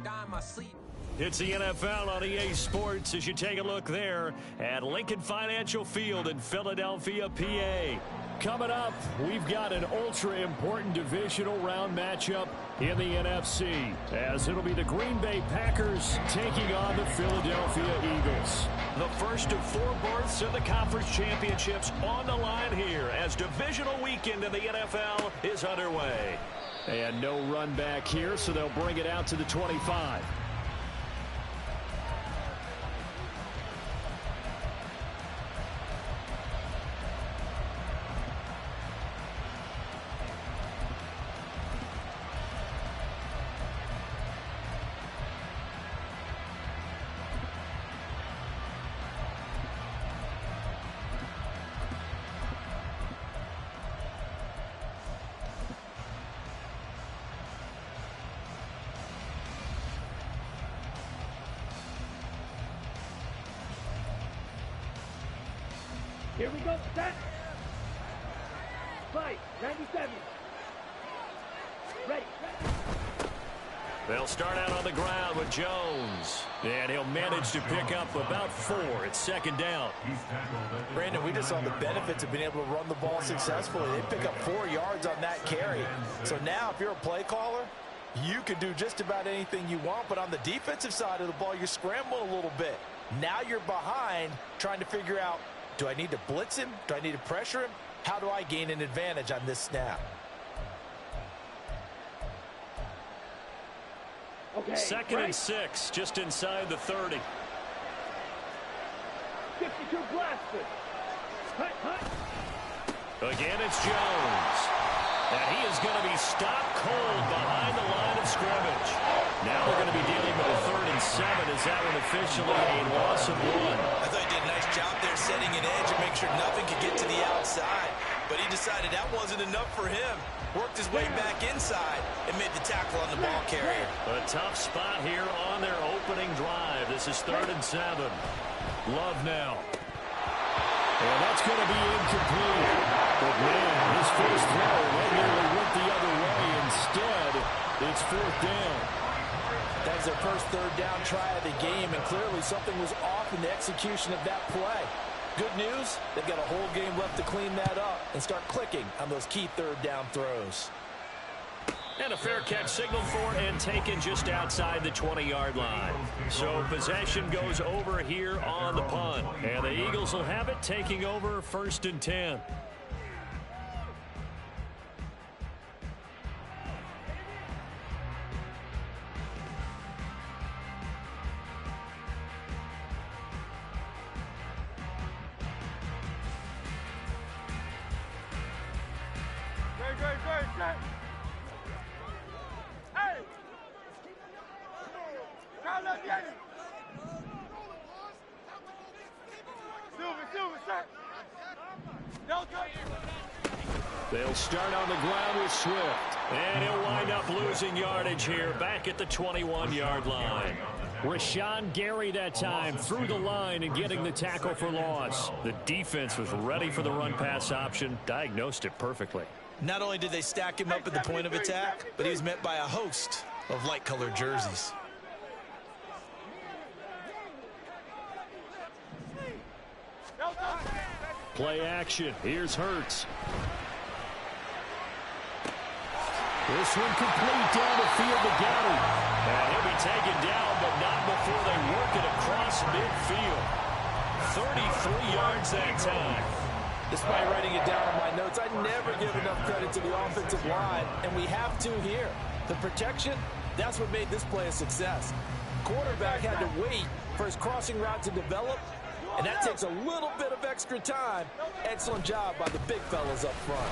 die in my sleep. It's the NFL on EA Sports as you take a look there at Lincoln Financial Field in Philadelphia, PA. Coming up, we've got an ultra-important divisional round matchup in the NFC, as it'll be the Green Bay Packers taking on the Philadelphia Eagles. The first of 4 berths of the conference championships on the line here as divisional weekend in the NFL is underway. And no run back here, so they'll bring it out to the 25. Here we go, set. Fight, 97. Ready. They'll start out on the ground with Jones. And he'll manage to pick up about 4. It's second down. Brandon, we just saw the benefits of being able to run the ball successfully. They pick up 4 yards on that carry. So now if you're a play caller, you can do just about anything you want. But on the defensive side of the ball, you're scrambling a little bit. Now you're behind trying to figure out, do I need to blitz him? Do I need to pressure him? How do I gain an advantage on this snap? Okay, second and 6, just inside the 30. 52 blasted. Hut. Again, it's Jones. And he is going to be stopped cold behind the line of scrimmage. Now we're going to be dealing with a 3rd and 7. Is that one officially a loss of 1? I thought he did a nice job there setting an edge and make sure nothing could get to the outside. But he decided that wasn't enough for him. Worked his way back inside and made the tackle on the ball carrier. A tough spot here on their opening drive. This is 3rd and 7. Love now. And that's going to be incomplete. But man, his first throw nearly went the other way. Instead, it's 4th down. That was their first 3rd down try of the game, and clearly something was off in the execution of that play. Good news, they've got a whole game left to clean that up and start clicking on those key 3rd down throws. And a fair catch signaled for and taken just outside the 20-yard line. So possession goes over here on the punt. And the Eagles will have it, taking over 1st and 10. Great. Hey! Round up, Yanni! Silver, sir! No touch! They'll start on the ground with Swift. And he'll wind up losing yardage here back at the 21-yard line. Rashawn Gary that time through the line and getting the tackle for loss. The defense was ready for the run-pass option, diagnosed it perfectly. Not only did they stack him up at the point of attack, but he was met by a host of light-colored jerseys. Play action. Here's Hurts. This one complete down the field to Gowdy. And he'll be taken down, but not before they work it across midfield. 33 yards that time. Despite writing it down in my notes, I never give enough credit to the offensive line, and we have to here. The protection, that's what made this play a success. Quarterback had to wait for his crossing route to develop, and that takes a little bit of extra time. Excellent job by the big fellas up front.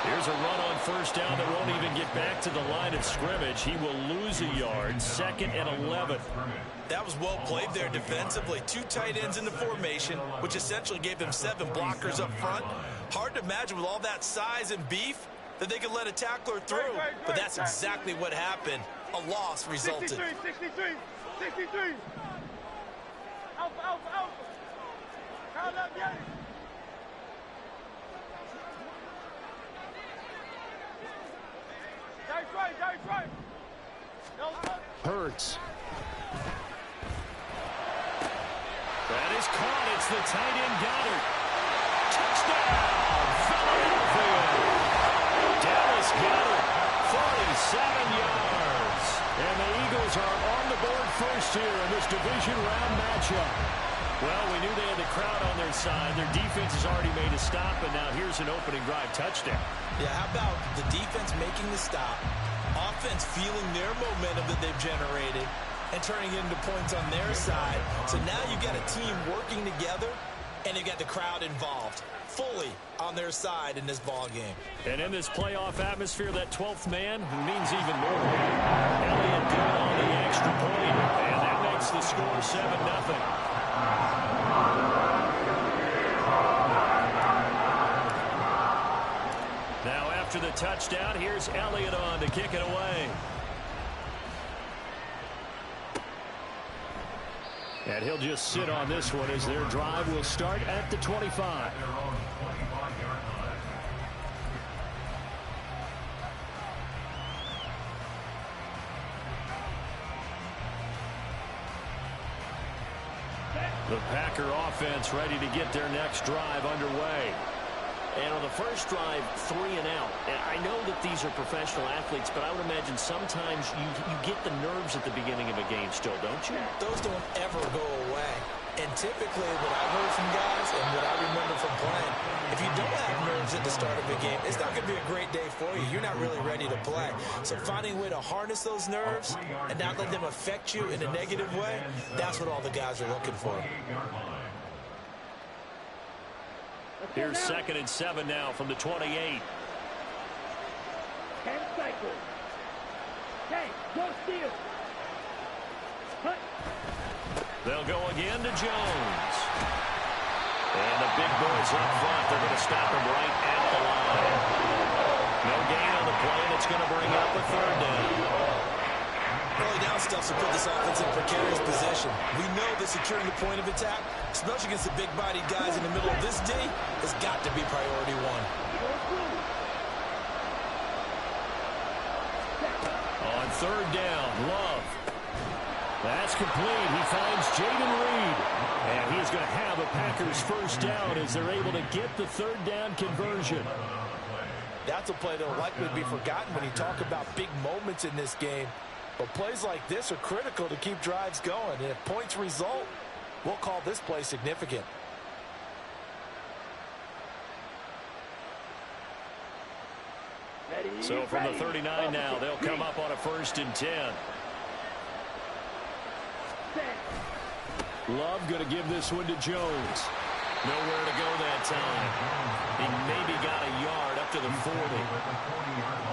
Here's a run on 1st down that won't even get back to the line of scrimmage. He will lose a yard, 2nd and 11. That was well played there defensively. 2 tight ends in the formation, which essentially gave them 7 blockers up front. Hard to imagine with all that size and beef that they could let a tackler through, but that's exactly what happened. A loss resulted. 63. Alpha. Count up, Yanni. That's right. Hurts. That is caught. It's the tight end Goddard. Touchdown, Philadelphia. Dallas Goddard, 47 yards. And the Eagles are on the board first here in this division round matchup. Well, we knew they had the crowd on their side. Their defense has already made a stop, and now here's an opening drive touchdown. Yeah, how about the defense making the stop, offense feeling their momentum that they've generated, and turning it into points on their side. So now you've got a team working together, and you've got the crowd involved fully on their side in this ball game. And in this playoff atmosphere, that 12th man means even more. Elliott good on the extra point, and that makes the score 7-0. Now after the touchdown, here's Elliott on to kick it away. And he'll just sit on this one as their drive will start at the 25. The Packer offense ready to get their next drive underway. And on the first drive, 3 and out. And I know that these are professional athletes, but I would imagine sometimes you get the nerves at the beginning of a game still, don't you? Those don't ever go away. And typically what I've heard from guys and what I remember from playing, if you don't have nerves at the start of a game, it's not going to be a great day for you. You're not really ready to play. So finding a way to harness those nerves and not let them affect you in a negative way, that's what all the guys are looking for. Here's 2nd and 7 now from the 28. 10 cycles. Hey, go steal. They'll go again to Jones. And the big boys up front, they're going to stop him right at the line. No gain on the play, and it's going to bring up a 3rd down. Early down stuff to put this offense in precarious position. We know that securing the point of attack, especially against the big-bodied guys in the middle of this D, has got to be priority 1. On 3rd down, Love. That's complete. He finds Jaden Reed. And he's going to have a Packers first down as they're able to get the 3rd down conversion. That's a play that will likely be forgotten when you talk about big moments in this game. But plays like this are critical to keep drives going. And if points result, we'll call this play significant. So from the 39 now, they'll come up on a 1st and 10. Love going to give this one to Jones. Nowhere to go that time. He maybe got a yard up to the 40.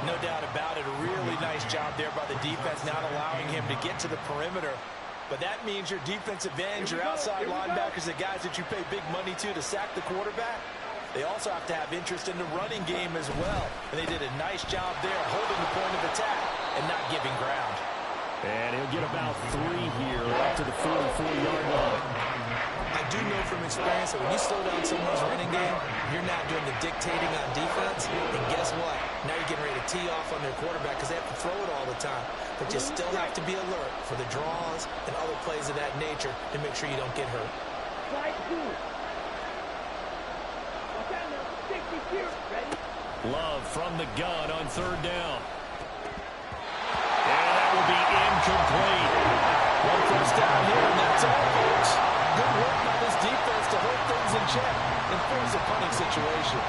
No doubt about it. A really nice job there by the defense, not allowing him to get to the perimeter. But that means your defensive ends, your outside linebackers, the guys that you pay big money to sack the quarterback, they also have to have interest in the running game as well. And they did a nice job there holding the point of attack and not giving ground. And he'll get about 3 here up to the 44-yard line. I do know from experience that when you slow down someone's running game, you're not doing the dictating on defense. And guess what? Now you're getting ready to tee off on their quarterback because they have to throw it all the time. But you still have to be alert for the draws and other plays of that nature to make sure you don't get hurt. Love from the gun on 3rd down. And that will be incomplete. 1 first down here, and that's all, folks. Good work by this defense to hold things in check and force a punting situation.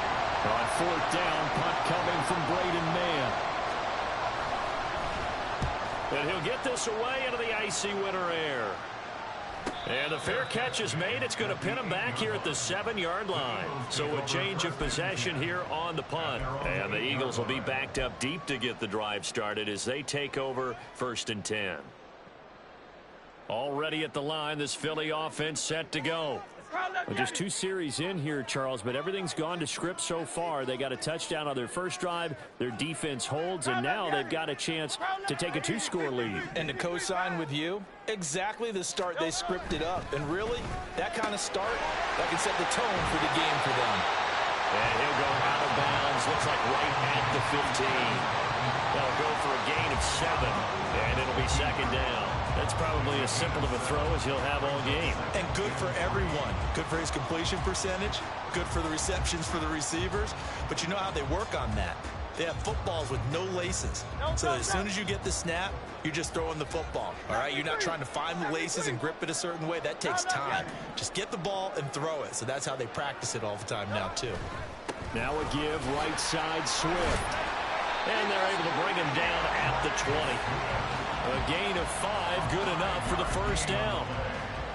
On 4th down, punt coming from Braden Mann. And he'll get this away into the icy winter air. And the fair catch is made. It's going to pin him back here at the 7-yard line. So a change of possession here on the punt. And the Eagles will be backed up deep to get the drive started as they take over 1st and 10. Already at the line, this Philly offense set to go. Well, just 2 series in here, Charles, but everything's gone to script so far. They got a touchdown on their first drive. Their defense holds, and now they've got a chance to take a 2-score lead. And to co-sign with you, exactly the start they scripted up. And really, that kind of start, that can set the tone for the game for them. And he'll go out of bounds. Looks like right at the 15. They'll go for a gain of 7, and it'll be second down. That's probably as simple of a throw as he'll have all game. And good for everyone. Good for his completion percentage. Good for the receptions for the receivers. But you know how they work on that. They have footballs with no laces. So as soon as you get the snap, you're just throwing the football. All right, you're not trying to find the laces and grip it a certain way. That takes time. Just get the ball and throw it. So that's how they practice it all the time now, too. Now a give right side Swift. And they're able to bring him down at the 20. A gain of 5, good enough for the first down.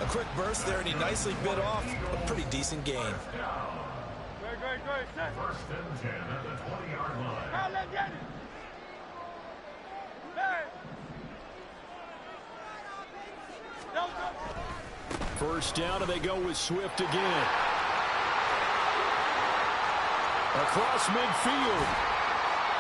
A quick burst there, and he nicely bit off a pretty decent gain. First and 10 at the 20-yard line. First down, and they go with Swift again. Across midfield.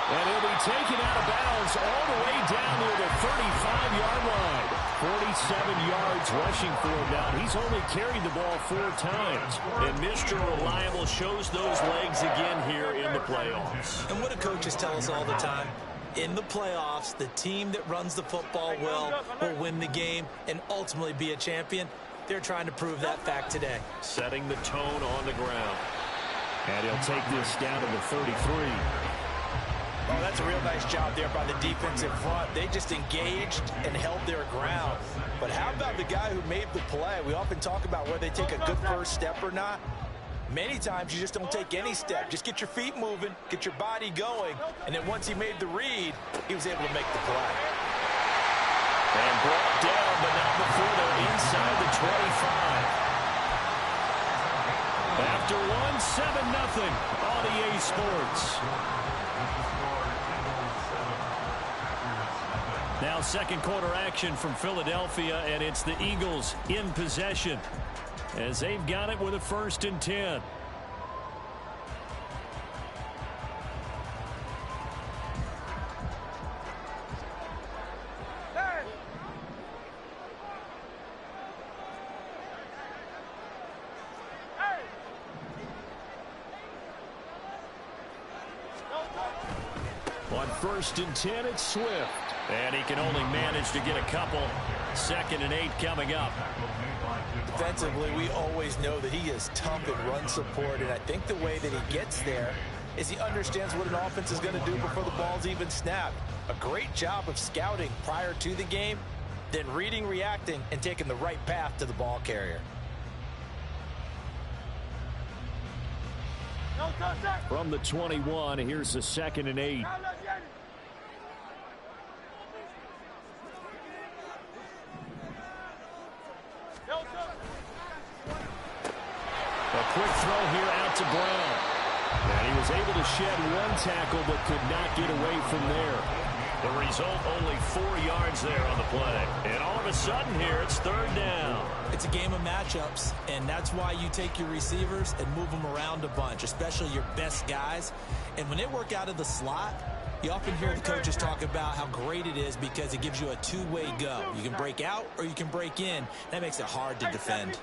And he'll be taken out of bounds all the way down near the 35-yard line. 47 yards rushing for him now. He's only carried the ball 4 times. And Mr. Reliable shows those legs again here in the playoffs. And what do coaches tell us all the time? In the playoffs, the team that runs the football well will win the game and ultimately be a champion. They're trying to prove that fact today. Setting the tone on the ground. And he'll take this down to the 33. Oh, that's a real nice job there by the defensive front. They just engaged and held their ground. But how about the guy who made the play? We often talk about whether they take a good first step or not. Many times you just don't take any step. Just get your feet moving, get your body going, and then once he made the read, he was able to make the play. And brought down, but not before they're inside the 25. After one, 7-0 on EA Sports. Now second quarter action from Philadelphia, and it's the Eagles in possession as they've got it with a 1st and 10. On 1st and 10, it's Swift. And he can only manage to get a couple. 2nd and 8 coming up. Defensively, we always know that he is tough in run support, and I think the way that he gets there is he understands what an offense is going to do before the ball's even snapped. A great job of scouting prior to the game, then reading, reacting, and taking the right path to the ball carrier. From the 21, here's the 2nd and 8. A quick throw here out to Brown. And he was able to shed 1 tackle but could not get away from there. The result, only 4 yards there on the play. And all of a sudden here, it's 3rd down. It's a game of matchups, and that's why you take your receivers and move them around a bunch, especially your best guys. And when they work out of the slot, you often hear the coaches talk about how great it is because it gives you a 2-way go. You can break out or you can break in. That makes it hard to defend.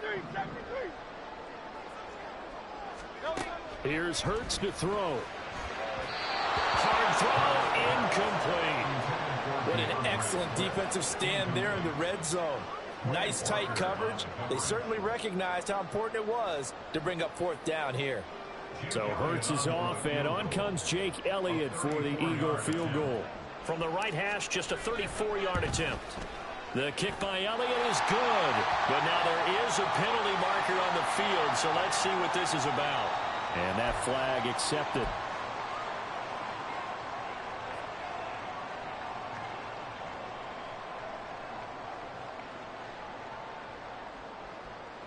Here's Hurts to throw. Hard throw, incomplete. What an excellent defensive stand there in the red zone. Nice tight coverage. They certainly recognized how important it was to bring up 4th down here. So Hurts is off, and on comes Jake Elliott for the Eagle field goal. From the right hash, just a 34-yard attempt. The kick by Elliott is good. But now there is a penalty marker on the field, so let's see what this is about. And that flag accepted.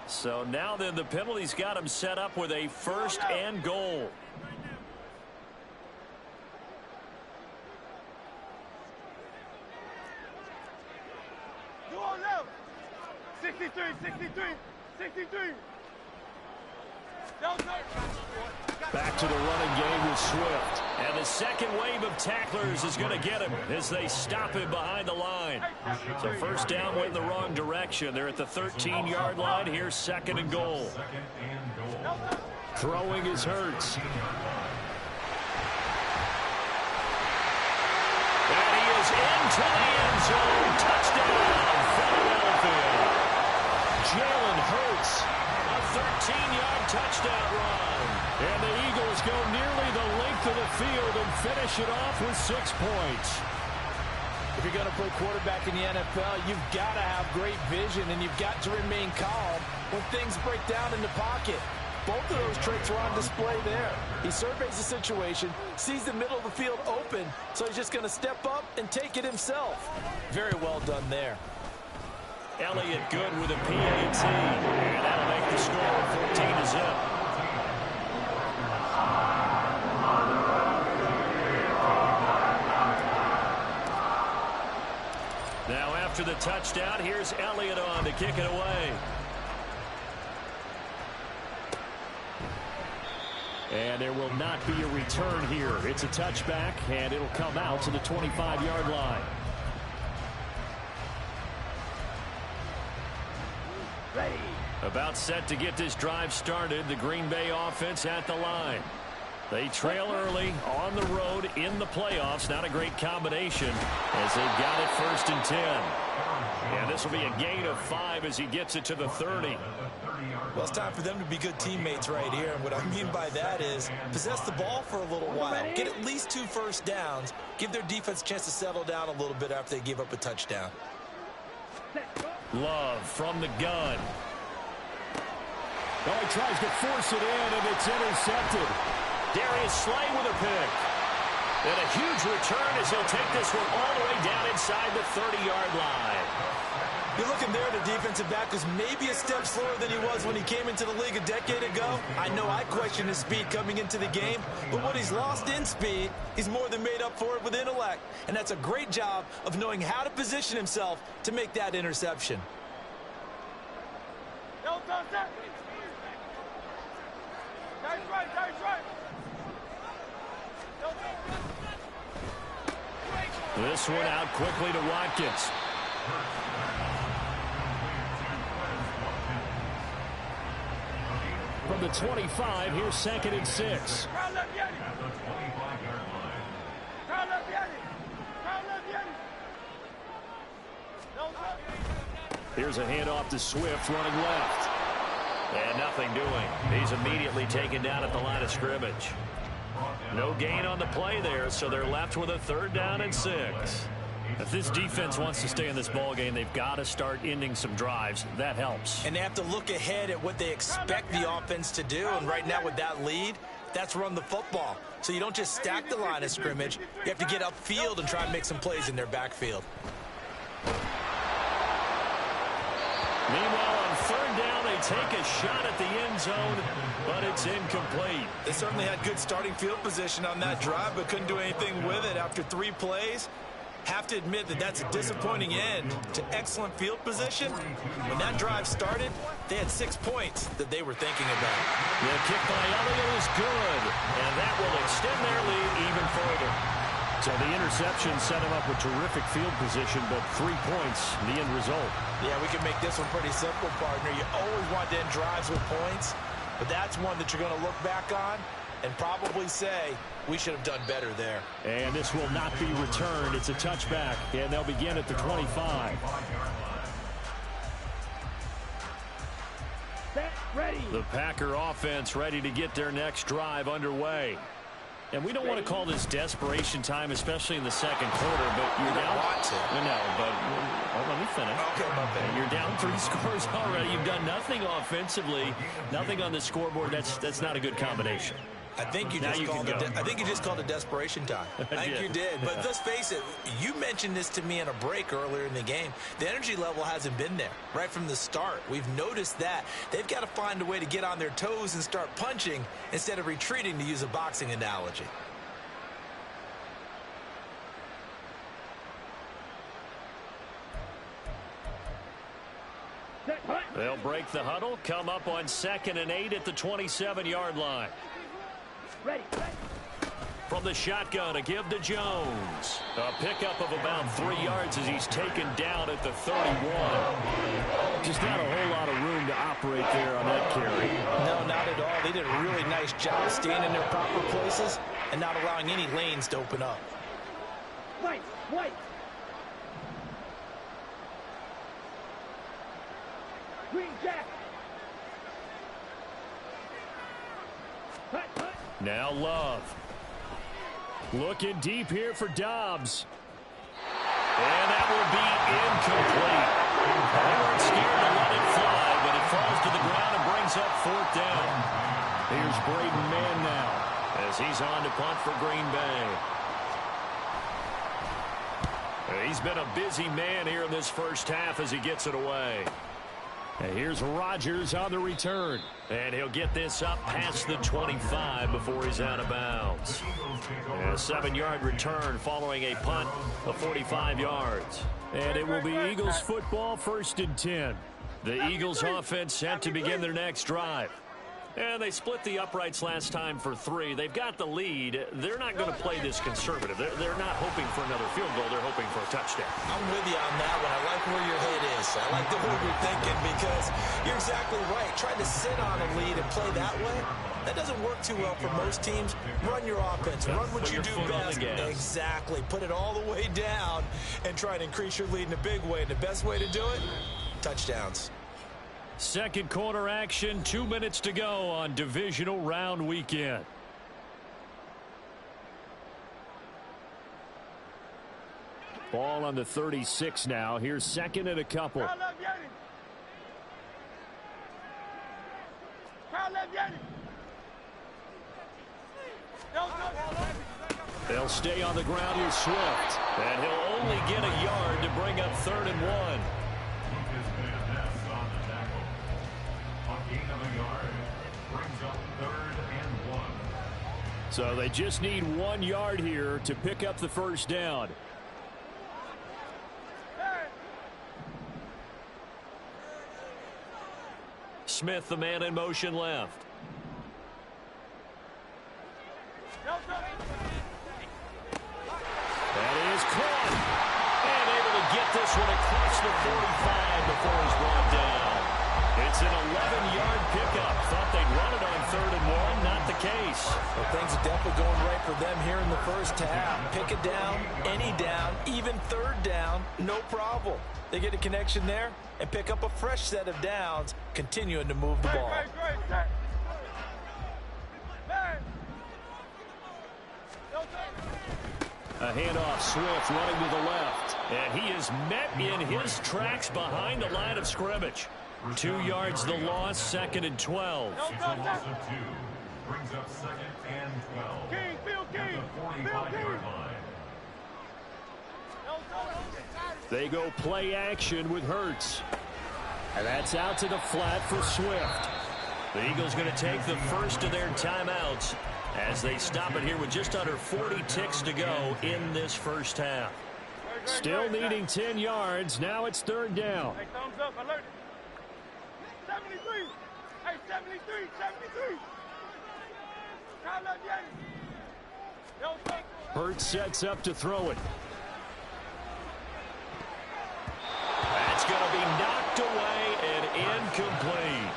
So now then the penalty's got him set up with a 1st and goal. Go on now. 63, 63, 63. Back to the running game with Swift. And the second wave of tacklers is going to get him as they stop him behind the line. So 1st down went in the wrong direction. They're at the 13-yard line. Here's 2nd and goal. Throwing is Hurts. And he is into the end zone. Touchdown, Philadelphia. Jalen Hurts, a 13-yard touchdown run. And the Eagles go nearly the length of the field and finish it off with 6 points. If you're going to play quarterback in the NFL, you've got to have great vision, and you've got to remain calm when things break down in the pocket. Both of those traits are on display there. He surveys the situation, sees the middle of the field open, so he's just going to step up and take it himself. Very well done there. Elliott good with a PAT, and that'll make the score 14-0. Now after the touchdown, here's Elliott on to kick it away. And there will not be a return here. It's a touchback, and it'll come out to the 25-yard line. Ready. About set to get this drive started. The Green Bay offense at the line. They trail early on the road in the playoffs. Not a great combination as they've got it 1st and 10. And this will be a gain of 5 as he gets it to the 30. Well, it's time for them to be good teammates right here. And what I mean by that is possess the ball for a little while. Get at least 2 first downs. Give their defense a chance to settle down a little bit after they give up a touchdown. Love from the gun. Oh, he tries to force it in, and it's intercepted. Darius Slay with a pick. And a huge return as he'll take this one all the way down inside the 30-yard line. You're looking there at a defensive back who's maybe a step slower than he was when he came into the league a decade ago. I know I questioned his speed coming into the game, but what he's lost in speed, he's more than made up for it with intellect. And that's a great job of knowing how to position himself to make that interception. This one out quickly to Watkins. From the 25, here's 2nd and 6. Here's a handoff to Swift running left. And nothing doing. He's immediately taken down at the line of scrimmage. No gain on the play there, so they're left with a 3rd down and 6. If this defense wants to stay in this ball game, they've got to start ending some drives. That helps. And they have to look ahead at what they expect the offense to do. And right now with that lead, that's run the football. So you don't just stack the line of scrimmage. You have to get upfield and try and make some plays in their backfield. Meanwhile, on 3rd down, they take a shot at the end zone, but it's incomplete. They certainly had good starting field position on that drive, but couldn't do anything with it after 3 plays. Have to admit that that's a disappointing end to excellent field position. When that drive started, they had 6 points that they were thinking about. The kick by Elliott is good, and that will extend their lead even further. So the interception set him up with terrific field position, but 3 points, the end result. Yeah, we can make this one pretty simple, partner. You always want to end drives with points, but that's one that you're going to look back on and probably say, we should have done better there. And this will not be returned. It's a touchback, and they'll begin at the 25. Ready. The Packer offense ready to get their next drive underway. And we don't want to call this desperation time, especially in the 2nd quarter, but you're down. No, but let me finish. Okay, you're down 3 scores already. You've done nothing offensively, nothing on the scoreboard. That's not a good combination. I think you just called it desperation time. I think you did. But let's face it, you mentioned this to me in a break earlier in the game. The energy level hasn't been there right from the start. We've noticed that. They've got to find a way to get on their toes and start punching instead of retreating, to use a boxing analogy. They'll break the huddle, come up on 2nd and 8 at the 27-yard line. Ready. From the shotgun, a give to Jones. A pickup of about 3 yards as he's taken down at the 31. Just not a whole lot of room to operate there on that carry. No, not at all. They did a really nice job staying in their proper places and not allowing any lanes to open up. White. Green jack. Now Love. Looking deep here for Dobbs. And that will be incomplete. They weren't scared to let it fly, but it falls to the ground and brings up 4th down. Here's Braden Mann now as he's on to punt for Green Bay. He's been a busy man here in this first half as he gets it away. And here's Rodgers on the return. And he'll get this up past the 25 before he's out of bounds. And a 7-yard return following a punt of 45 yards. And it will be Eagles football, 1st and 10. The Eagles offense set to begin their next drive. And they split the uprights last time for 3. They've got the lead. They're not going to play this conservative. They're not hoping for another field goal. They're hoping for a touchdown. I'm with you on that one. I like where your head is. I like the way you're thinking because you're exactly right. Trying to sit on a lead and play that way, that doesn't work too well for most teams. Run your offense. Run what you do best. Exactly. Put it all the way down and try to increase your lead in a big way. And the best way to do it, touchdowns. Second quarter action, 2 minutes to go on divisional round weekend. Ball on the 36 now. Here's 2nd and a couple. They'll stay on the ground here, Swift. And he'll only get a yard to bring up 3rd and 1. So they just need 1 yard here to pick up the 1st down. Smith, the man in motion left. That is caught. And able to get this one across the 45 before he's brought down. It's an 11-yard pickup. Thought they'd run it on 3rd and 1. Not the case. Well, things are definitely going right for them here in the first half. Pick it down, any down, even 3rd down, no problem. They get a connection there and pick up a fresh set of downs, continuing to move the ball. A handoff, Swift running to the left. And he is met in his tracks behind the line of scrimmage. 2 yards the loss, 2nd and 12. Brings up 2nd and 12. King, Bill King. At the 45-yard line. They go play action with Hurts. And that's out to the flat for Swift. The Eagles going to take the first of their timeouts as they stop it here with just under 40 ticks to go in this first half. Still needing 10 yards. Now it's 3rd down. Hey, thumbs up, alert. 73. Hey, 73, 73. Hurts sets up to throw it. That's going to be knocked away and incomplete.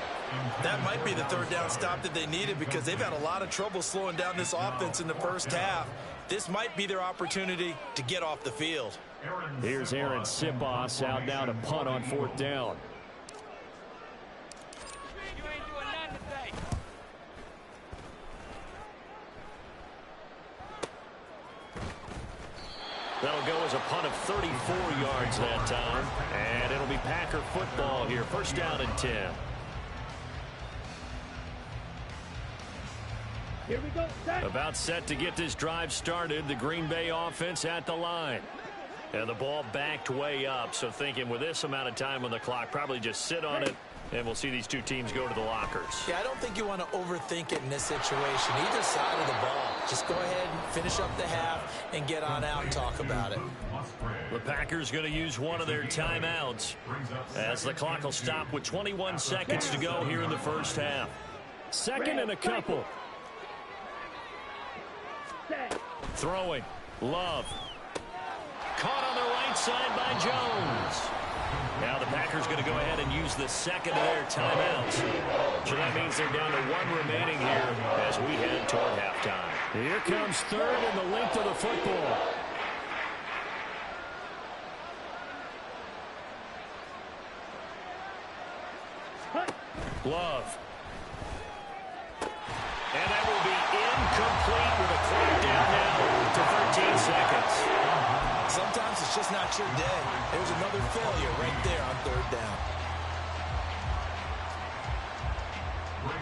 That might be the 3rd down stop that they needed because they've had a lot of trouble slowing down this offense in the first half. This might be their opportunity to get off the field. Here's Aaron Sipos out now to punt on 4th down. That'll go as a punt of 34 yards that time. And it'll be Packer football here. 1st down and 10. Here we go. About set to get this drive started. The Green Bay offense at the line. And the ball backed way up. So thinking with this amount of time on the clock, probably just sit on it. And we'll see these two teams go to the lockers. Yeah, I don't think you want to overthink it in this situation. Either side of the ball. Just go ahead and finish up the half and get on out and talk about it. The Packers going to use one of their timeouts as the clock will stop with 21 seconds to go here in the first half. 2nd and a couple. Throwing. Love. Caught on the right side by Jones. Now the Packers going to go ahead and use the second of their timeouts. So that means they're down to one remaining here as we head toward halftime. Here comes third and the length of the football. Love. And that will be incomplete with a clock down now to 13 seconds. Sometimes it's just not your day. There's another failure right there on third down.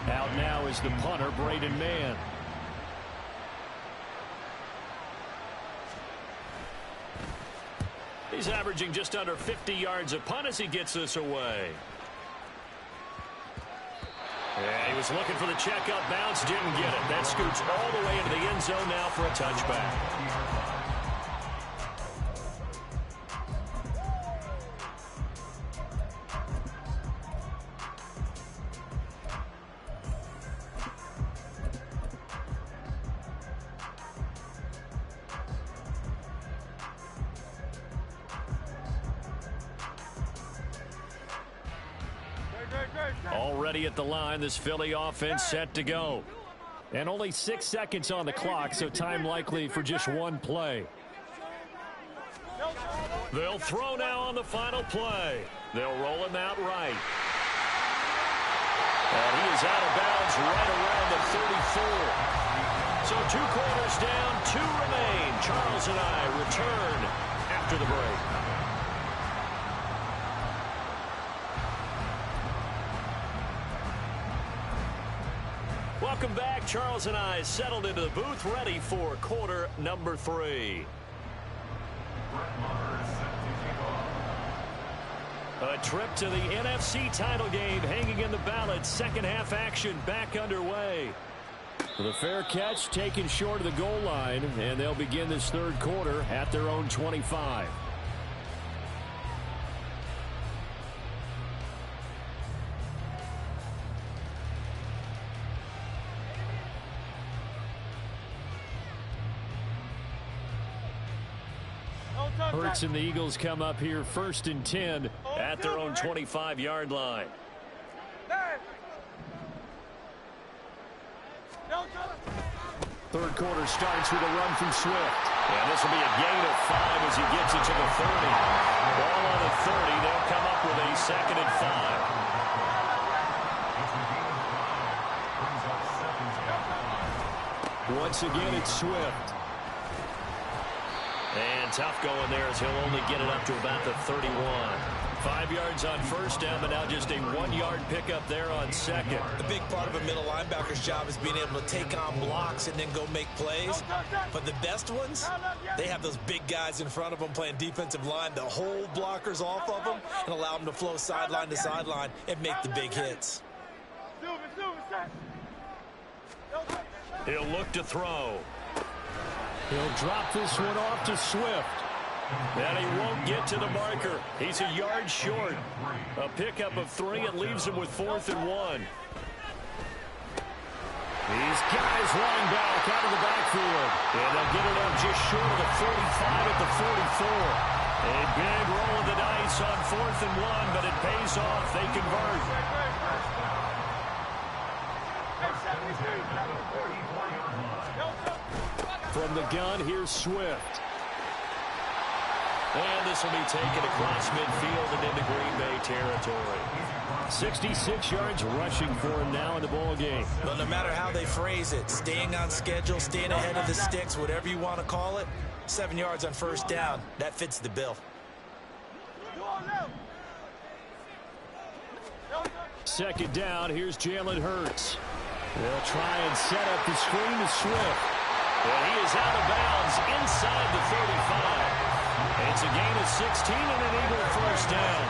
Out now is the punter, Braden Mann. He's averaging just under 50 yards a punt as he gets this away. Yeah, he was looking for the checkup bounce, didn't get it. That scoots all the way into the end zone now for a touchback. Already at the line, this Philly offense set to go. And only 6 seconds on the clock, so time likely for just one play. They'll throw now on the final play. They'll roll him out right. And he is out of bounds right around the 34. So 2 quarters down, 2 remain. Charles and I return after the break. Welcome back. Charles and I settled into the booth, ready for quarter number 3. A trip to the NFC title game hanging in the balance. Second half action back underway. The fair catch taken short of the goal line, and they'll begin this third quarter at their own 25. Hurts and the Eagles come up here 1st and 10 at their own 25-yard line. Third quarter starts with a run from Swift. And this will be a gain of 5 as he gets it to the 30. Ball on the 30. They'll come up with a 2nd and 5. Once again, it's Swift. And tough going there as he'll only get it up to about the 31. 5 yards on first down, but now just a 1-yard pickup there on second. The big part of a middle linebacker's job is being able to take on blocks and then go make plays. But the best ones, they have those big guys in front of them playing defensive line to hold blockers off of them and allow them to flow sideline to sideline and make the big hits. He'll look to throw. He'll drop this one off to Swift. And he won't get to the marker. He's a yard short. A pickup of 3. It leaves him with 4th and 1. These guys running back out of the backfield. And they'll get it up just short of the 45 at the 44. A big roll of the dice on 4th and 1, but it pays off. They convert. From the gun, here's Swift. And this will be taken across midfield and into Green Bay territory. 66 yards rushing for him now in the ball game. But no matter how they phrase it, staying on schedule, staying ahead of the sticks, whatever you want to call it, 7 yards on first down, that fits the bill. Second down, here's Jalen Hurts. They'll try and set up the screen to Swift. And he is out of bounds inside the 35. It's a gain of 16 and an Eagle first down.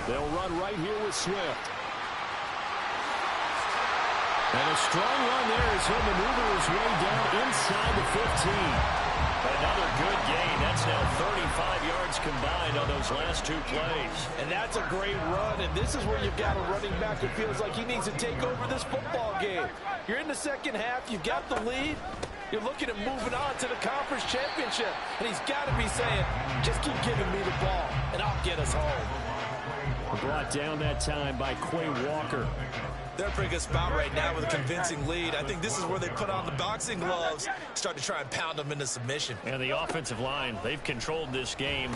They'll run right here with Swift. And a strong run there as he'll maneuver his way down inside the 15. Another good gain. That's now 35 yards combined on those last 2 plays. And that's a great run, and this is where you've got a running back who feels like he needs to take over this football game. You're in the second half. You've got the lead. You're looking at moving on to the conference championship, and he's got to be saying, just keep giving me the ball, and I'll get us home. Brought down that time by Quay Walker. They're in a pretty good spot right now with a convincing lead. I think this is where they put on the boxing gloves, start to try and pound them into submission. And the offensive line, they've controlled this game.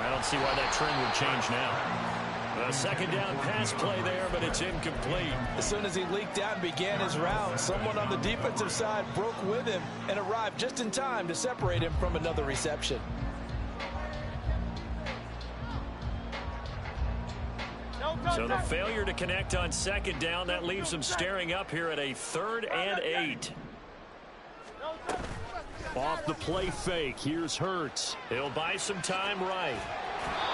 I don't see why that trend would change now. A second down pass play there, but it's incomplete. As soon as he leaked out and began his round, someone on the defensive side broke with him and arrived just in time to separate him from another reception. So the failure to connect on second down, that leaves them staring up here at a 3rd and 8. Off the play fake, here's Hurts. He'll buy some time right.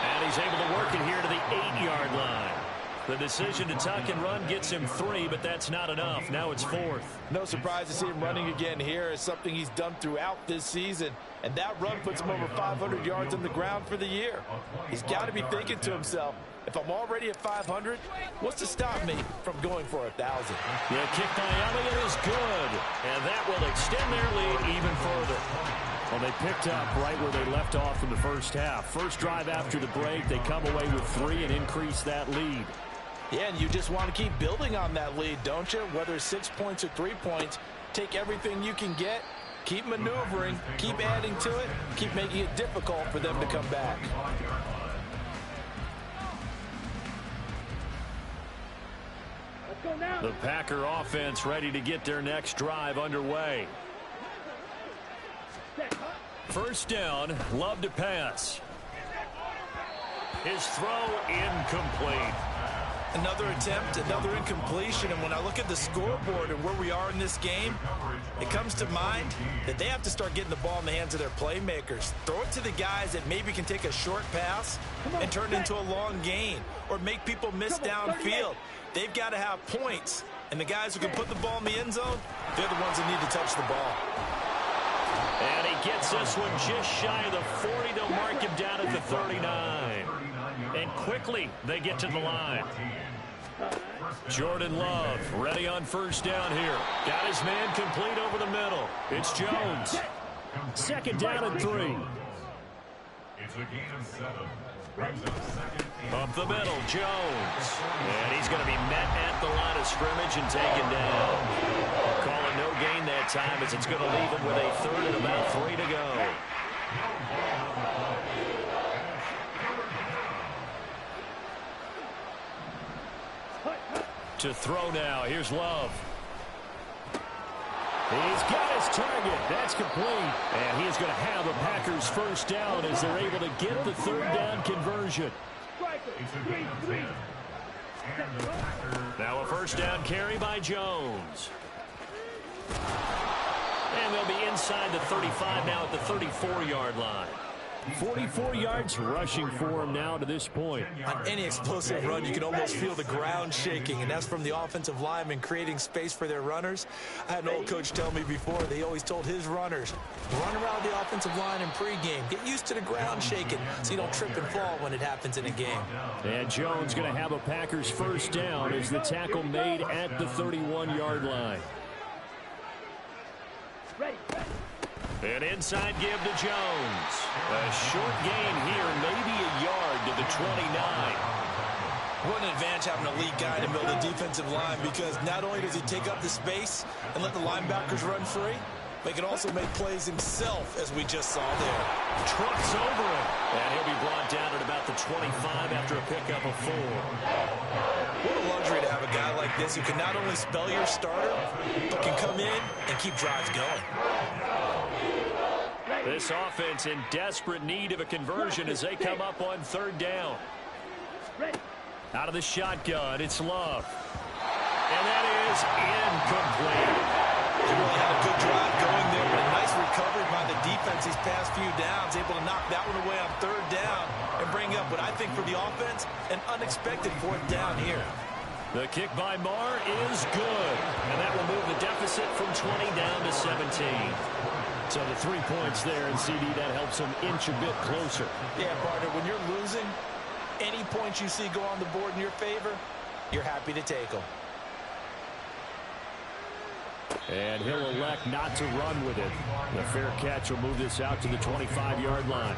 And he's able to work it here to the 8-yard line. The decision to tuck and run gets him 3, but that's not enough. Now it's 4th. No surprise to see him running again here. It's something he's done throughout this season. And that run puts him over 500 yards on the ground for the year. He's got to be thinking to himself, if I'm already at 500, what's to stop me from going for 1,000? The kick by Elliott is good. And that will extend their lead even further. Well, they picked up right where they left off in the first half. First drive after the break, they come away with 3 and increase that lead. Yeah, and you just want to keep building on that lead, don't you? Whether it's 6 points or 3 points, take everything you can get, keep maneuvering, keep adding to it, keep making it difficult for them to come back. The Packer offense ready to get their next drive underway. First down, Love to pass. His throw incomplete. Another attempt, another incompletion, and when I look at the scoreboard and where we are in this game, it comes to mind that they have to start getting the ball in the hands of their playmakers. Throw it to the guys that maybe can take a short pass and turn it into a long gain or make people miss downfield. They've got to have points, and the guys who can put the ball in the end zone, they're the ones that need to touch the ball. And he gets this one just shy of the 40. They'll mark him down at the 39. And quickly they get to the line. Jordan Love ready on first down here. Got his man complete over the middle. It's Jones. Second down and 3. It's a gain of 7. Up the middle, Jones. And he's going to be met at the line of scrimmage and taken down. Call it no gain that time as it's going to leave him with a 3rd and about 3 to go. To throw now. Here's Love. He's got his target. That's complete. And he is going to have the Packers first down as they're able to get the 3rd down conversion. Now a first down carry by Jones. And they'll be inside the 35 now at the 34-yard line. 44 yards rushing for him now to this point. On any explosive run, you can almost feel the ground shaking, and that's from the offensive linemen creating space for their runners. I had an old coach tell me before, they always told his runners, run around the offensive line in pregame. Get used to the ground shaking so you don't trip and fall when it happens in a game. And Jones going to have a Packers first down as the tackle made at the 31-yard line. An inside give to Jones. A short gain here, maybe a yard to the 29. What an advantage having a lead guy in the middle of the defensive line, because not only does he take up the space and let the linebackers run free, but he can also make plays himself, as we just saw there. Trucks over him. And he'll be brought down at about the 25 after a pickup of 4. What a luxury to have a guy like this who can not only spell your starter, but can come in and keep drives going. This offense in desperate need of a conversion as they come up on 3rd down. Out of the shotgun, it's Love. And that is incomplete. He really had a good drive going there, but a nice recovery by the defense these past few downs, able to knock that one away on 3rd down and bring up what I think for the offense, an unexpected 4th down here. The kick by Marr is good, and that will move the deficit from 20 down to 17. So the 3 points there, and CD, that helps them inch a bit closer. Yeah, partner, when you're losing, any points you see go on the board in your favor, you're happy to take them. And he'll elect not to run with it. The fair catch will move this out to the 25-yard line.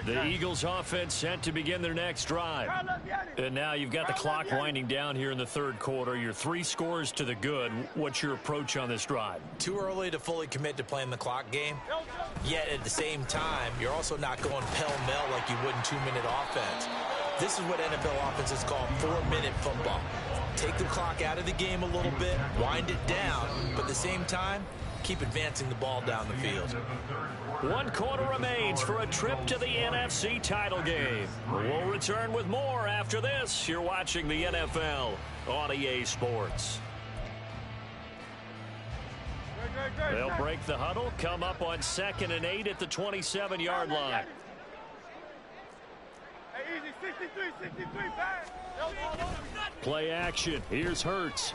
The Eagles offense set to begin their next drive. And now you've got the clock winding down here in the third quarter. You're 3 scores to the good. What's your approach on this drive? Too early to fully commit to playing the clock game. Yet at the same time, you're also not going pell-mell like you would in 2-minute offense. This is what NFL offenses call 4-minute football. Take the clock out of the game a little bit, wind it down, but at the same time, keep advancing the ball down the field. 1 quarter remains for a trip to the NFC title game. We'll return with more after this. You're watching the NFL on EA Sports. They'll break the huddle, come up on 2nd and 8 at the 27-yard line. Hey, easy, 63, back. Play action. Here's Hurts.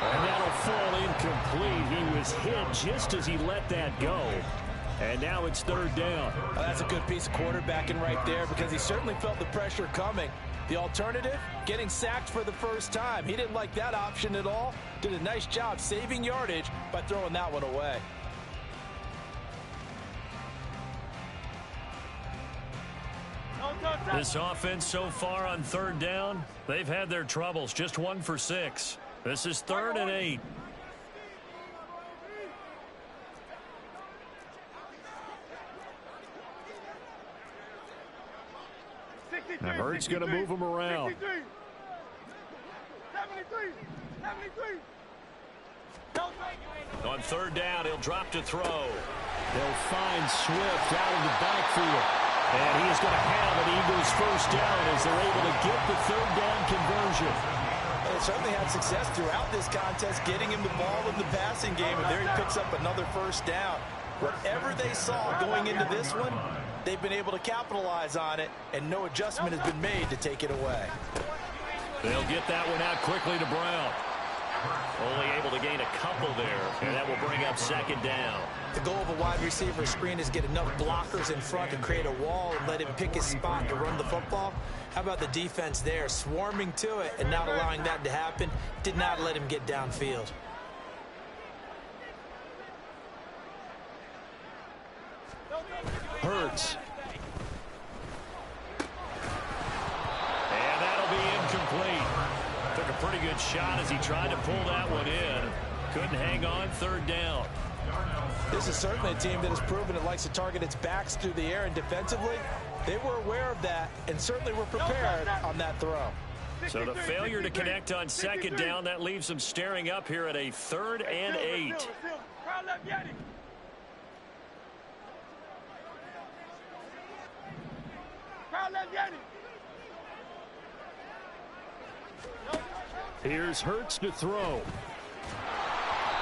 And that'll fall incomplete. He was hit just as he let that go. And now it's 3rd down. That's a good piece of quarterbacking right there because he certainly felt the pressure coming. The alternative, getting sacked for the first time. He didn't like that option at all. Did a nice job saving yardage by throwing that one away. This offense so far on 3rd down, they've had their troubles. Just 1 for 6. This is 3rd and 8. Now Hurts going to move him around. 73. On 3rd down, he'll drop to throw. They'll find Swift out of the backfield. And he is going to have an Eagles 1st down as they're able to get the 3rd down conversion. They certainly had success throughout this contest, getting him the ball in the passing game, and there he picks up another 1st down. Whatever they saw going into this one, they've been able to capitalize on it, and no adjustment has been made to take it away. They'll get that one out quickly to Brown. Only able to gain a couple there, and that will bring up 2nd down. The goal of a wide receiver screen is get enough blockers in front to create a wall and let him pick his spot to run the football. How about the defense there, swarming to it and not allowing that to happen? Did not let him get downfield. Hurts. And that'll be incomplete. Took a pretty good shot as he tried to pull that one in. Couldn't hang on. 3rd down. This is certainly a team that has proven it likes to target its backs through the air, and defensively, they were aware of that and certainly were prepared on that throw. So the failure to connect on 2nd down, that leaves them staring up here at a 3rd and 8. Here's Hurts to throw.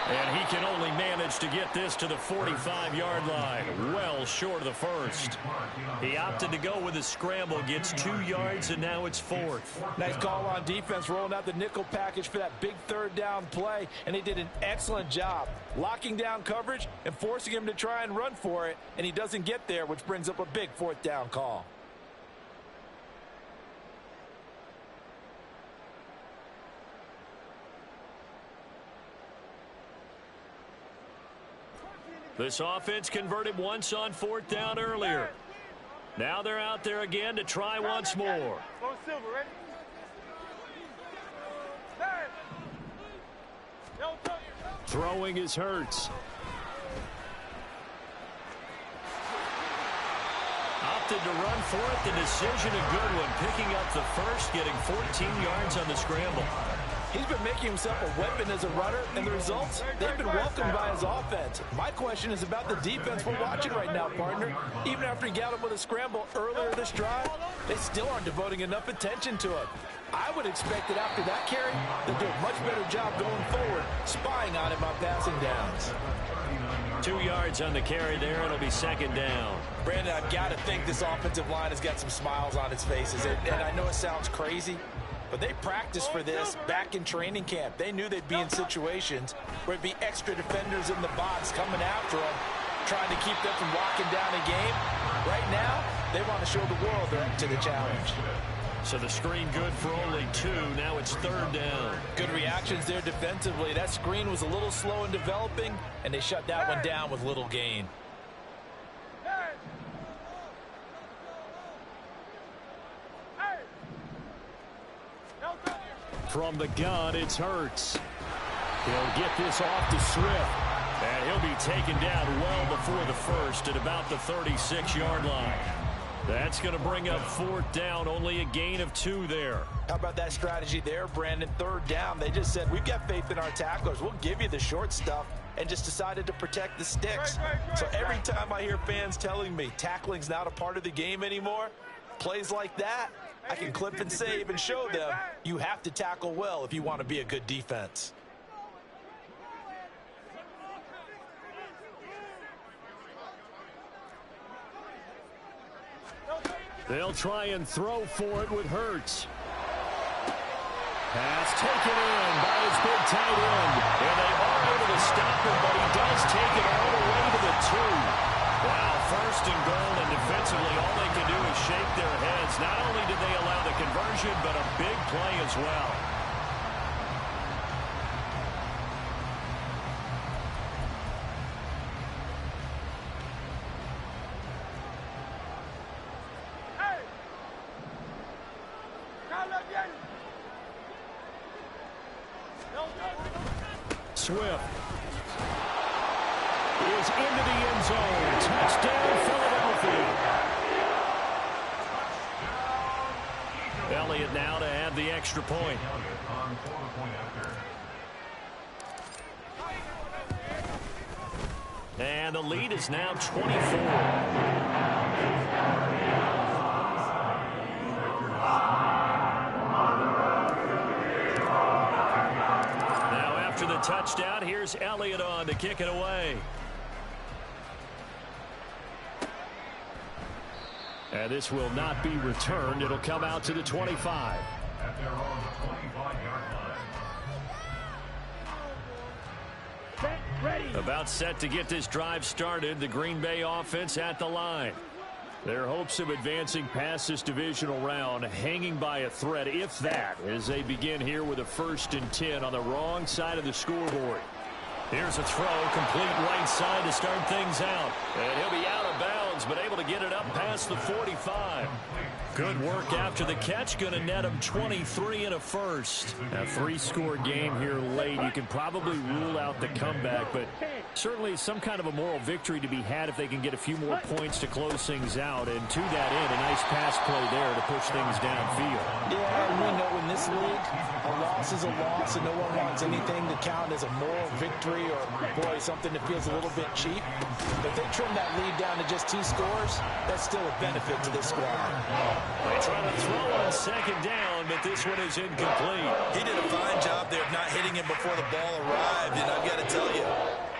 And he can only manage to get this to the 45-yard line, well short of the 1st. He opted to go with a scramble, gets 2 yards, and now it's 4th. Nice call on defense, rolling out the nickel package for that big 3rd down play, and he did an excellent job locking down coverage and forcing him to try and run for it, and he doesn't get there, which brings up a big 4th down call. This offense converted once on 4th down earlier. Now they're out there again to try once more. Throwing is Hurts. Opted to run for it. The decision a good one. Picking up the 1st, getting 14 yards on the scramble. He's been making himself a weapon as a runner, and the results, they've been welcomed by his offense. My question is about the defense we're watching right now, partner. Even after he got him with a scramble earlier this drive, they still aren't devoting enough attention to him. I would expect that after that carry, they'll do a much better job going forward, spying on him on passing downs. 2 yards on the carry there. It'll be second down. Brandon, I've got to think this offensive line has got some smiles on its faces. And I know it sounds crazy, but they practiced for this back in training camp. They knew they'd be in situations where it'd be extra defenders in the box coming after them, trying to keep them from locking down a game. Right now, they want to show the world they're up to the challenge. So the screen good for only 2. Now it's third down. Good reactions there defensively. That screen was a little slow in developing, and they shut that one down with little gain. From the gun, it's Hurts. He'll get this off to Swift. And he'll be taken down well before the first at about the 36-yard line. That's going to bring up fourth down, only a gain of 2 there. How about that strategy there, Brandon? Third down, they just said, we've got faith in our tacklers. We'll give you the short stuff, and just decided to protect the sticks. So every time I hear fans telling me tackling's not a part of the game anymore, plays like that, I can clip and save and show them you have to tackle well if you want to be a good defense. They'll try and throw for it with Hurts. Pass taken in by his big tight end. And they are able to stop him, but he does take it all the way to the 2. Wow, first and goal, and defensively all they can do is shake their heads. Not only did they allow the conversion, but a big play as well. Swift is into the end zone. Touchdown, Philadelphia. Elliott now to have the extra point. And the lead is now 24. Touchdown. Here's Elliott on to kick it away. And this will not be returned. It'll come out to the 25. At their own 25-yard line. Ready. About set to get this drive started. The Green Bay offense at the line. Their hopes of advancing past this divisional round hanging by a thread, if that, as they begin here with a 1st and 10 on the wrong side of the scoreboard. Here's a throw, complete right side to start things out. And he'll be out of bounds, but able to get it up past the 45. Good work after the catch. Going to net him 23 and a first. A 3-score game here late. You can probably rule out the comeback, but certainly some kind of a moral victory to be had if they can get a few more points to close things out. And to that end, a nice pass play there to push things downfield. Yeah, and we know in this league, a loss is a loss, and no one wants anything to count as a moral victory or, boy, something that feels a little bit cheap. If they trim that lead down to just 2 scores, that's still a benefit to this squad. They try to throw on second down, but this one is incomplete. He did a fine job there of not hitting him before the ball arrived, and I've got to tell you,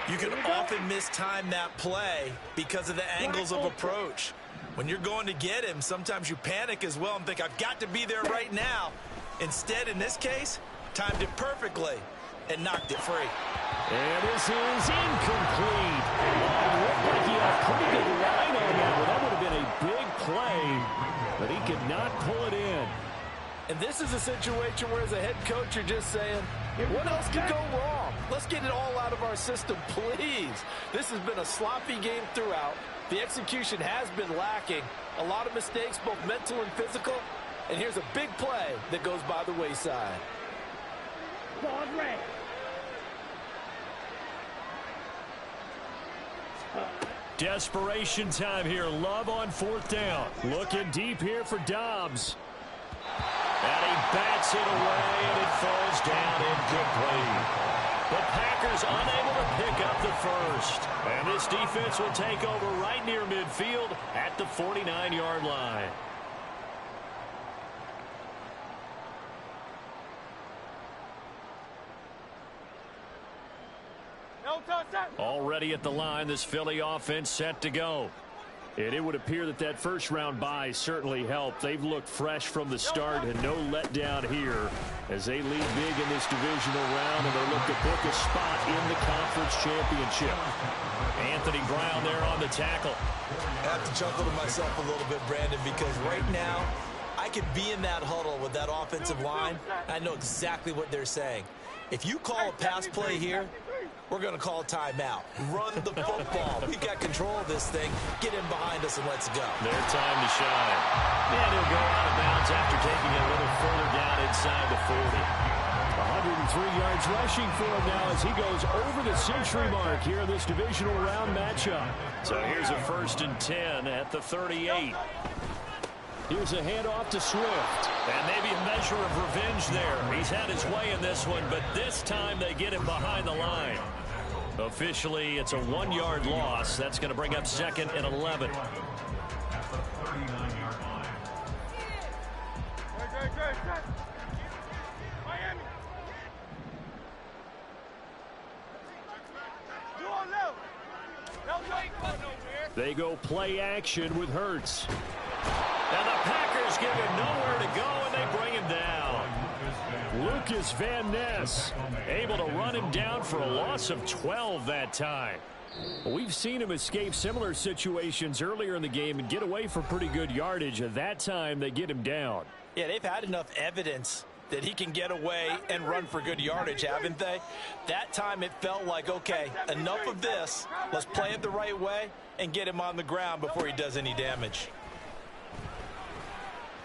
you can often mistime that play because of the angles of approach. When you're going to get him, sometimes you panic as well and think, I've got to be there right now. Instead, in this case, timed it perfectly and knocked it free. And this is incomplete. It looked like he had a pretty good line on that one. That would have been a big play, but he could not pull it in. And this is a situation where, as a head coach, you're just saying, what else could go wrong? Let's get it all out of our system, please. This has been a sloppy game throughout. The execution has been lacking. A lot of mistakes, both mental and physical. And here's a big play that goes by the wayside. Ball red. Desperation time here. Love on 4th down. Looking deep here for Dobbs. And he bats it away, and it falls down incomplete. The Packers unable to pick up the first. And this defense will take over right near midfield at the 49-yard line. All already at the line. This Philly offense set to go. And it would appear that that first-round bye certainly helped. They've looked fresh from the start and no letdown here as they lead big in this divisional round, and they look to book a spot in the conference championship. Anthony Brown there on the tackle. I have to chuckle to myself a little bit, Brandon, because right now I could be in that huddle with that offensive line. I know exactly what they're saying. If you call a pass play here, we're going to call a timeout. Run the football. We've got control of this thing. Get in behind us and let's go. Their time to shine. And he'll go out of bounds after taking a little further down inside the 40. 103 yards rushing for him now as he goes over the century mark here in this divisional round matchup. So here's a 1st and 10 at the 38. Here's a handoff to Swift. And maybe a measure of revenge there. He's had his way in this one, but this time they get him behind the line. Officially, it's a 1-yard loss. That's going to bring up 2nd and 11. At the 39-yard line. Miami. They go play action with Hurts. And the Packers give him nowhere to go, and they bring him down. Lucas Van Ness able to run him down for a loss of 12 that time. We've seen him escape similar situations earlier in the game and get away for pretty good yardage. At that time, they get him down. Yeah, they've had enough evidence that he can get away and run for good yardage, haven't they? That time it felt like, okay, enough of this. Let's play it the right way and get him on the ground before he does any damage.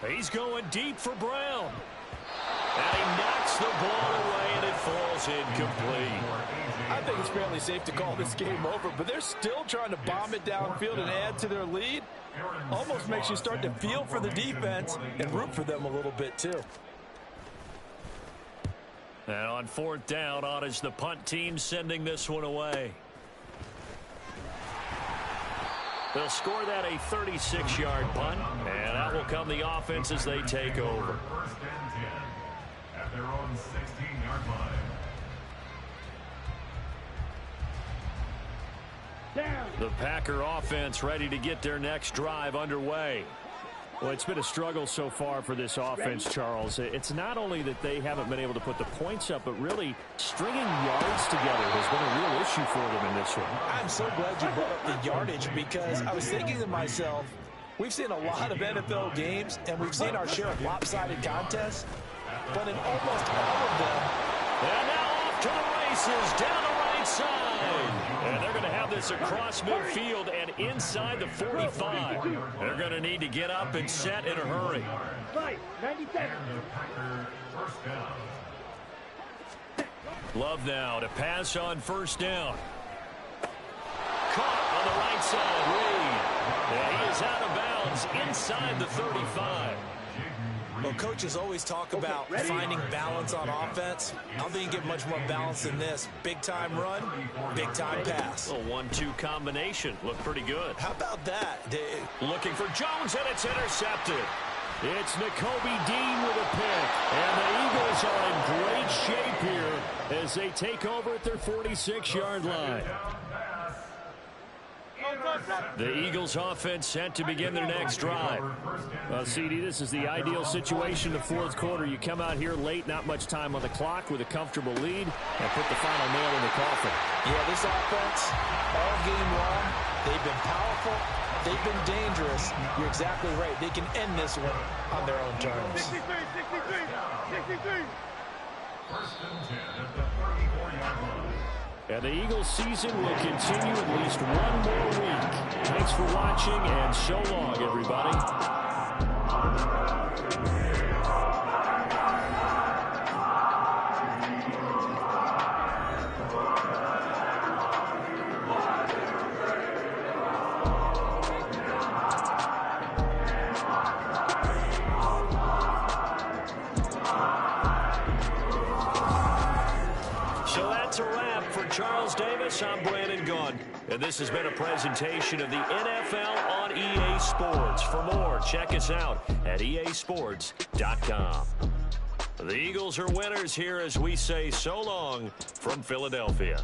He's going deep for Brown. And he knocks the ball away, and it falls incomplete. I think it's fairly safe to call this game over, but they're still trying to bomb it downfield and add to their lead. Almost makes you start to feel for the defense and root for them a little bit, too. And on 4th down, on is the punt team sending this one away. They'll score that a 36-yard punt, and out will come the offense as they take over. 1st and 10 at their own 16-yard line. The Packer offense ready to get their next drive underway. Well, it's been a struggle so far for this offense, Charles. It's not only that they haven't been able to put the points up, but really stringing yards together has been a real issue for them in this one. I'm so glad you brought up the yardage because I was thinking to myself, we've seen a lot of NFL games and we've seen our share of lopsided contests, but in almost all of them. And now off to the races down the right side. And they're going to have this across midfield and inside the 45. They're going to need to get up and set in a hurry. Love now to pass on 1st down. Caught on the right side, Reed. And he is out of bounds inside the 35. Well, coaches always talk about finding balance on offense. I don't think you get much more balance than this. Big-time run, big-time pass. A 1-2 combination. Looked pretty good. How about that? Looking for Jones, and it's intercepted. It's Nakobe Dean with a pick. And the Eagles are in great shape here as they take over at their 46-yard line. The Eagles offense set to begin their next drive. Well, CD, this is the ideal situation in the 4th quarter. You come out here late, not much time on the clock with a comfortable lead, and put the final nail in the coffin. Yeah, this offense, all game long, they've been powerful, they've been dangerous. You're exactly right. They can end this one on their own terms. 63. 1st and 10 at the 34-yard line. And the Eagles season will continue at least one more week. Thanks for watching, and so long, everybody. Charles Davis, I'm Brandon Gunn, and this has been a presentation of the NFL on EA Sports. For more, check us out at easports.com. The Eagles are winners here as we say so long from Philadelphia.